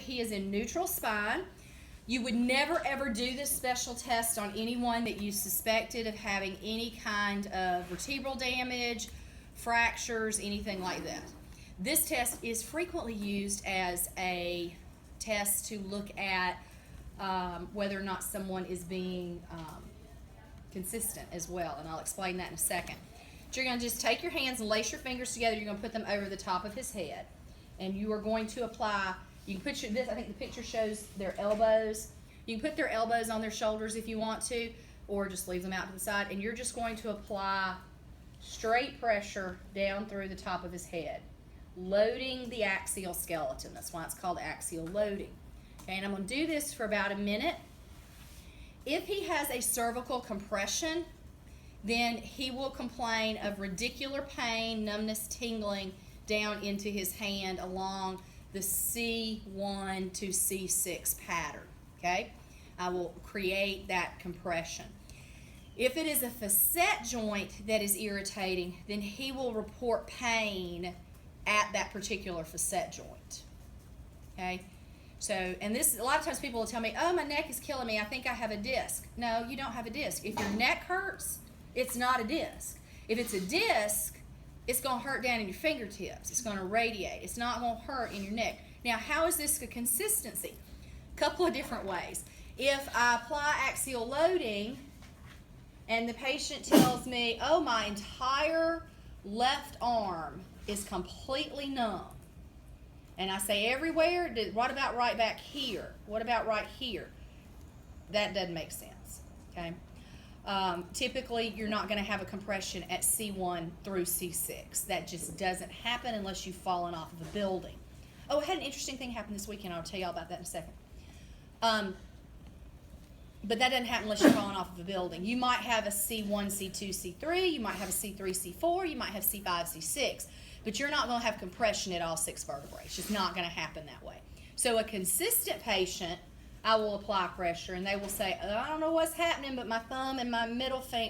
he is in neutral spine. You would never ever do this special test on anyone that you suspected of having any kind of vertebral damage, fractures, anything like that. This test is frequently used as a test to look at whether or not someone is being consistent as well, and I'll explain that in a second. So you're going to just take your hands and lace your fingers together. You're going to put them over the top of his head, and you are going to apply. You can put this. I think the picture shows their elbows. You can put their elbows on their shoulders if you want to, or just leave them out to the side. And you're just going to apply straight pressure down through the top of his head, loading the axial skeleton. That's why it's called axial loading. Okay, and I'm going to do this for about a minute. If he has a cervical compression, then he will complain of radicular pain, numbness, tingling down into his hand along the C1 to C6 pattern. Okay, I will create that compression. If it is a facet joint that is irritating, then he will report pain at that particular facet joint. Okay, so, and this, a lot of times people will tell me, oh, my neck is killing me, I think I have a disc. No, you don't have a disc. If your neck hurts, it's not a disc. If it's a disc, it's going to hurt down in your fingertips. It's going to radiate. It's not going to hurt in your neck. Now, how is this a consistency? A couple of different ways. If I apply axial loading and the patient tells me, oh, my entire left arm is completely numb, and I say everywhere, what about right back here? What about right here? That doesn't make sense, okay? Typically, you're not going to have a compression at C1 through C6. That just doesn't happen unless you've fallen off of a building. Oh, I had an interesting thing happen this weekend. I'll tell you all about that in a second. But that doesn't happen unless you're falling off of a building. You might have a C1, C2, C3. You might have a C3, C4. You might have C5, C6. But you're not going to have compression at all 6 vertebrae. It's just not going to happen that way. So a consistent patient, I will apply pressure, and they will say, I don't know what's happening, but my thumb and my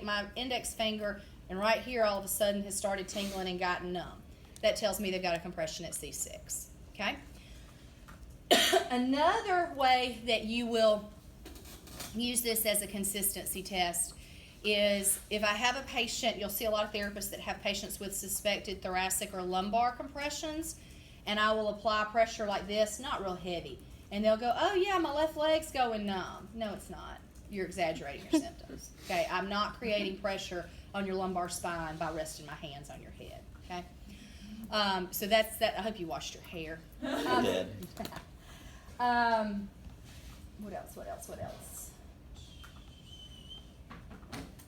my index finger, and right here all of a sudden has started tingling and gotten numb. That tells me they've got a compression at C6. Okay? Another way that you will use this as a consistency test is if I have a patient, you'll see a lot of therapists that have patients with suspected thoracic or lumbar compressions, and I will apply pressure like this, not real heavy, and they'll go, oh yeah, my left leg's going numb. No, it's not. You're exaggerating your symptoms. Okay, I'm not creating pressure on your lumbar spine by resting my hands on your head. Okay, so that's that. I hope you washed your hair. I did. What else? What else? What else?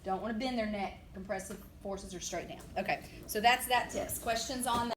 Don't want to bend their neck. Compressive forces are straight down. Okay, so that's that test. Questions on that?